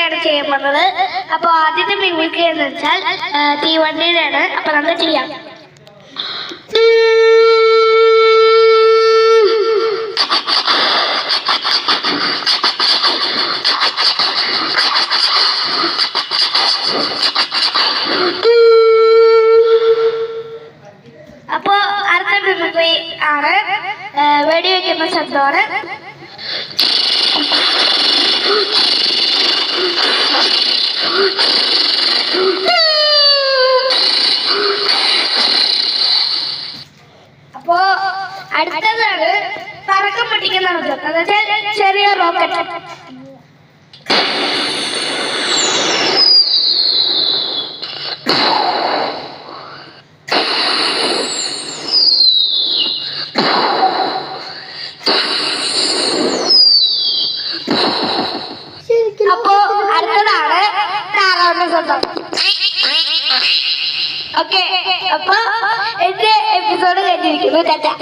മിമിക്രിയാണ് ചെയ്യാൻ പോകുന്നത്. അപ്പോൾ ആദ്യത്തെ മിമിക്രി എന്ന് വെച്ചാൽ തീവണ്ടിയുടെയാണ്. അപ്പൊ നമുക്ക് ചെയ്യാം. അപ്പോ അടുത്ത മിമിക്രി ആണ് വെടിവെക്കുന്ന ശബ്ദമാണ്. അപ്പോ അടുത്തതാണ് പറക്കം പൊട്ടിക്കുന്ന ശബ്ദം. എന്നുവെച്ചാൽ ചെറിയ റോക്കറ്റ്. അപ്പോ അടുത്തതാണ് താറാവിന്റെ ശബ്ദം. ഓക്കെ, അപ്പൊ എന്റെ എപ്പിസോഡ് കഴിഞ്ഞിരിക്കുന്നു. ടാറ്റ.